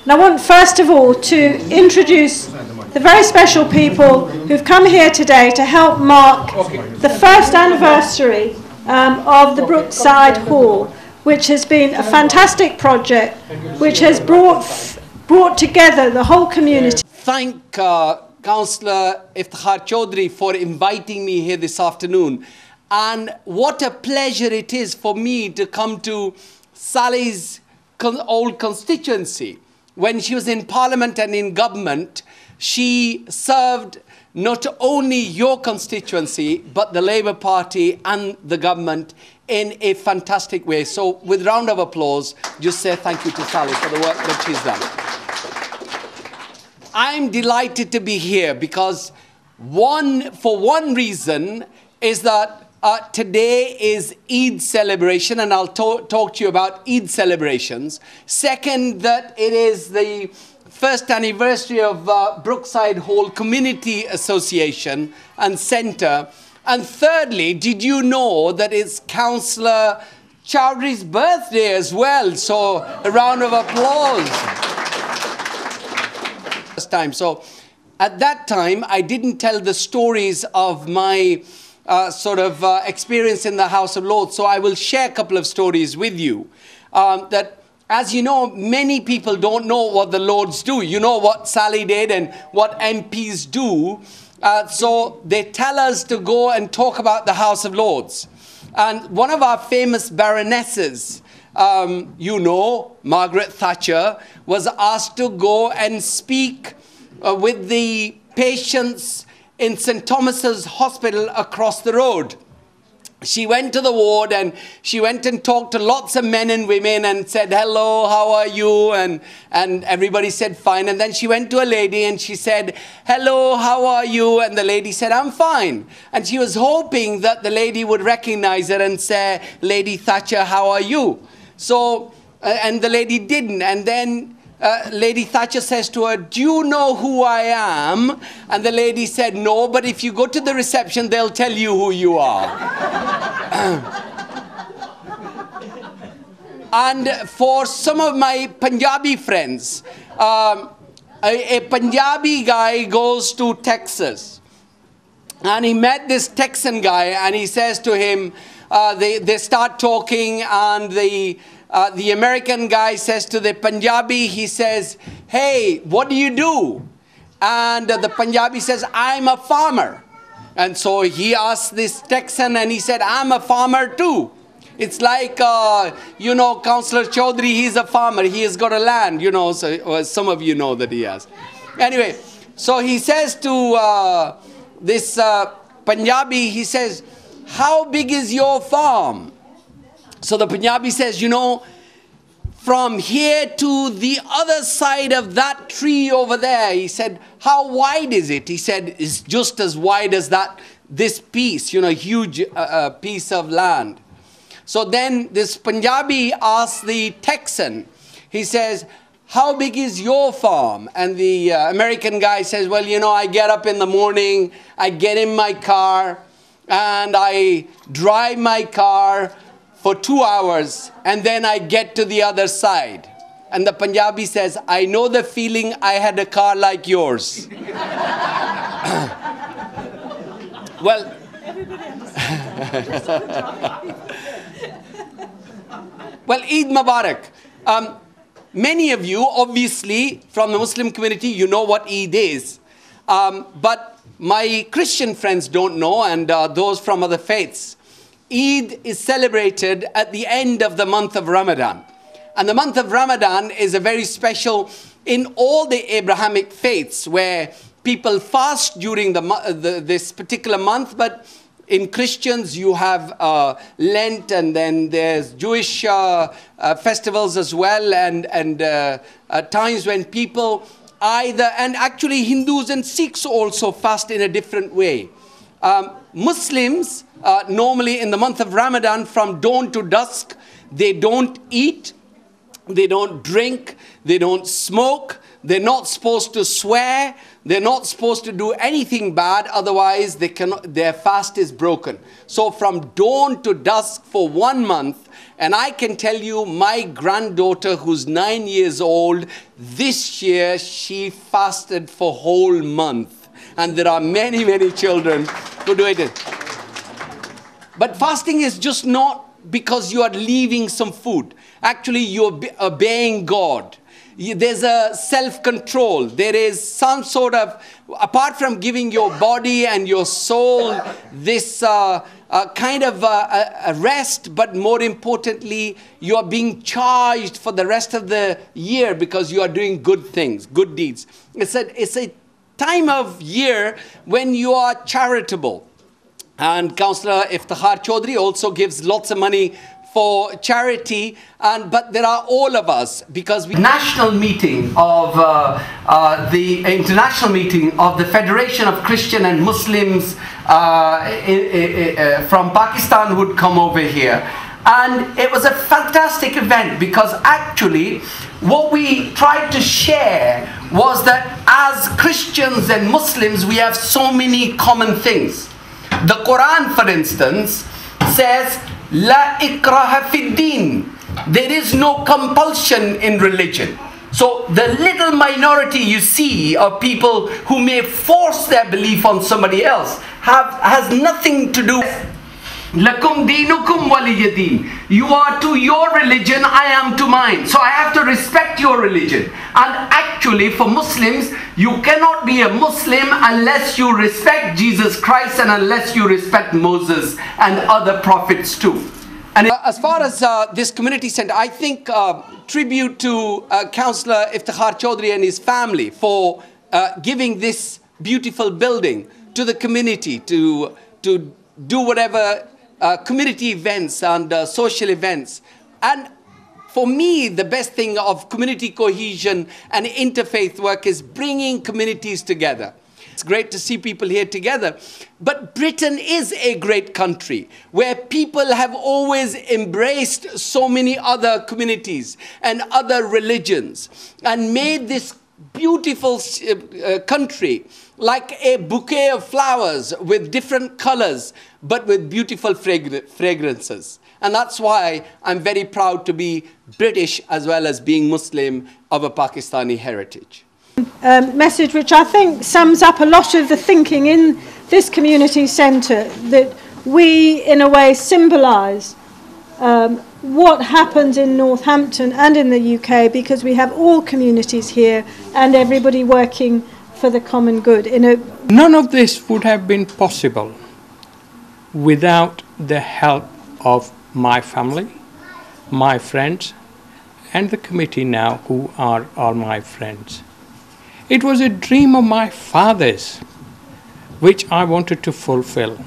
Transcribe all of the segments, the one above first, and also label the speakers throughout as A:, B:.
A: And I want, first of all, to introduce the very special people who've come here today to help mark the first anniversary of the Brookside Hall, which has been a fantastic project, which has brought together the whole community.
B: Thank Councillor Iftikhar Chaudhry for inviting me here this afternoon. And what a pleasure it is for me to come to Sally's old constituency. When she was in Parliament and in government, she served not only your constituency, but the Labour Party and the government in a fantastic way. So with a round of applause, just say thank you to Sally for the work that she's done. I'm delighted to be here because for one reason is that today is Eid celebration, and I'll talk to you about Eid celebrations. Second, that it is the first anniversary of Brookside Hall Community Association and Centre. And thirdly, did you know that it's Councillor Chaudhry's birthday as well? So a round of applause. First time. So at that time, I didn't tell the stories of my experience in the House of Lords. So I will share a couple of stories with you. That, as you know, many people don't know what the Lords do. You know what Sally did and what MPs do. So they tell us to go and talk about the House of Lords. And one of our famous baronesses, you know, Margaret Thatcher, was asked to go and speak with the patients in St. Thomas's Hospital across the road. She went to the ward and she went and talked to lots of men and women and said, hello, how are you? And everybody said, fine. And then she went to a lady and she said, hello, how are you? And the lady said, I'm fine. And she was hoping that the lady would recognize her and say, Lady Thatcher, how are you? So, and the lady didn't. And then Lady Thatcher says to her, do you know who I am? And the lady said, no, but if you go to the reception, they'll tell you who you are. And for some of my Punjabi friends, a Punjabi guy goes to Texas. And he met this Texan guy and he says to him, they start talking, and the American guy says to the Punjabi, he says, hey, what do you do? And the Punjabi says, I'm a farmer. And so he asked this Texan and he said, I'm a farmer too. It's like, you know, Councillor Chaudhry, he's a farmer. He has got a land, you know, so some of you know that he has. Anyway, so he says to this Punjabi, he says, how big is your farm? So the Punjabi says, you know, from here to the other side of that tree over there. He said, how wide is it? He said, it's just as wide as this piece, you know, huge piece of land. So then this Punjabi asks the Texan, he says, how big is your farm? And the American guy says, well, you know, I get up in the morning, I get in my car, and I drive my car for 2 hours, and then I get to the other side. And the Punjabi says, I know the feeling, I had a car like yours. Well, well, Eid Mubarak. Many of you, obviously, from the Muslim community, you know what Eid is. But my Christian friends don't know, and those from other faiths. Eid is celebrated at the end of the month of Ramadan. And the month of Ramadan is a very special in all the Abrahamic faiths, where people fast during this particular month. But in Christians, you have Lent, and then there's Jewish festivals as well, and times when people and actually Hindus and Sikhs also fast in a different way. Muslims, normally in the month of Ramadan, from dawn to dusk, they don't eat, they don't drink, they don't smoke, They're not supposed to swear. They're not supposed to do anything bad. Otherwise, their fast is broken. So from dawn to dusk for 1 month, and I can tell you, my granddaughter, who's 9 years old, this year she fasted for a whole month. And there are many, many children who do it. But fasting is just not because you are leaving some food. Actually, you're obeying God. There's a self-control. There is some sort of, apart from giving your body and your soul this kind of a rest, but more importantly, you are being charged for the rest of the year because you are doing good things, good deeds. It's a time of year when you are charitable. And Councillor Iftikhar Chaudhry also gives lots of money for charity, but there are all of us, because national meeting of the international meeting of the Federation of Christian and Muslims from Pakistan would come over here, and it was a fantastic event, because actually what we tried to share was that as Christians and Muslims we have so many common things. The Quran, for instance, says La ikraha fid din. There is no compulsion in religion. So the little minority you see of people who may force their belief on somebody else has nothing to do with Lakum dinukum waliyadin. You are to your religion, I am to mine. So I have to respect your religion. And actually for Muslims, you cannot be a Muslim unless you respect Jesus Christ and unless you respect Moses and other prophets too. And as far as this community center, I think tribute to Councillor Iftikhar Chaudhry and his family for giving this beautiful building to the community to do whatever community events and social events. And for me, the best thing of community cohesion and interfaith work is bringing communities together. It's great to see people here together. But Britain is a great country where people have always embraced so many other communities and other religions and made this beautiful country like a bouquet of flowers with different colors, but with beautiful fragrances. And that's why I'm very proud to be British as well as being Muslim of a Pakistani heritage.
A: Message which I think sums up a lot of the thinking in this community centre, that we in a way symbolise what happens in Northampton and in the UK, because we have all communities here and everybody working for the common good.
C: None of this would have been possible without the help of my family, my friends, and the committee now, who are all my friends. It was a dream of my father's, which I wanted to fulfill.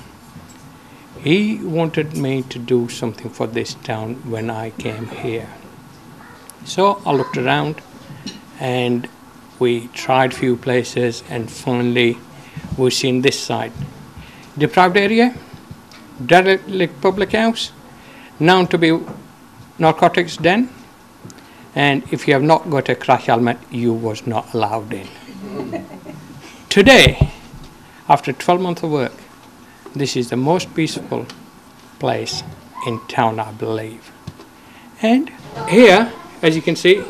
C: He wanted me to do something for this town when I came here. So I looked around and we tried few places, and finally we've seen this side. Deprived area, derelict public house, known to be narcotics den, and if you have not got a crash helmet, you was not allowed in. Today, after 12 months of work, this is the most peaceful place in town, I believe. And here, as you can see,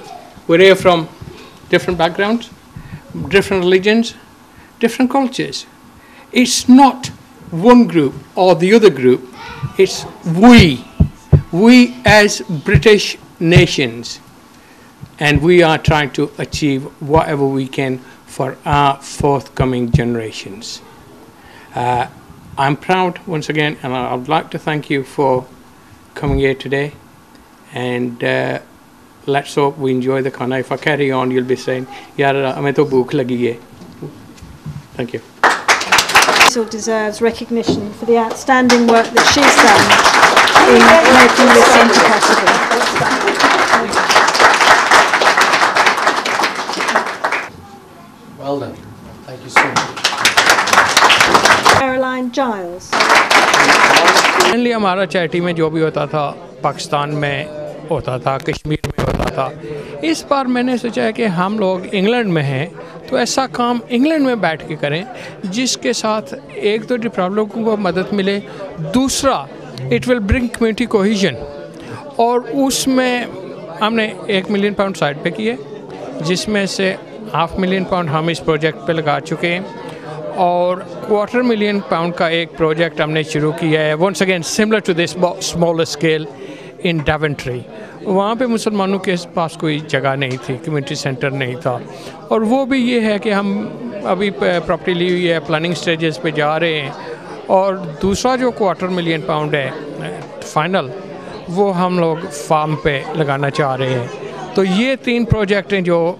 C: we're here from different backgrounds, different religions, different cultures. It's not one group or the other group, it's we as British nations, and we are trying to achieve whatever we can for our forthcoming generations. I'm proud once again, and I would like to thank you for coming here today, and let's hope we enjoy the khana. If I carry on, you'll be saying, "Yaar, hame to bhook lagi hai." Thank you.
A: She deserves recognition for the outstanding work that she's done in making this centre possible.
B: Well done. Thank you so much.
A: Caroline Giles.
C: Mainly हमारा charity में जो भी होता था पाकिस्तान में होता था, कश्मीर में होता था। इस बार मैंने सोचा है कि हम लोग इंग्लैंड में हैं तो ऐसा काम इंग्लैंड में बैठ के करें जिसके साथ एक तो डिप्राइव्ड लोगों को मदद मिले, दूसरा it will bring community cohesion. और उसमें हमने £1 मिलियन साइड पे किए, जिसमें से £500,000 हम इस प्रोजेक्ट पे लगा चुके हैं और £250,000 का एक प्रोजेक्ट हमने शुरू किया है, once again similar to this smaller scale in Daventry. वहाँ पे मुसलमानों के पास कोई जगह नहीं थी, कम्युनिटी सेंटर नहीं था। और वो भी ये है कि हम अभी प्रॉपर्टी ली हुई है, प्लानिंग स्टेजेस पे जा रहे हैं। और दूसरा जो £250,000 है फाइनल, वो हम लोग फार्म पे लगाना चाह रहे हैं। तो ये 3 प्रोजेक्ट हैं जो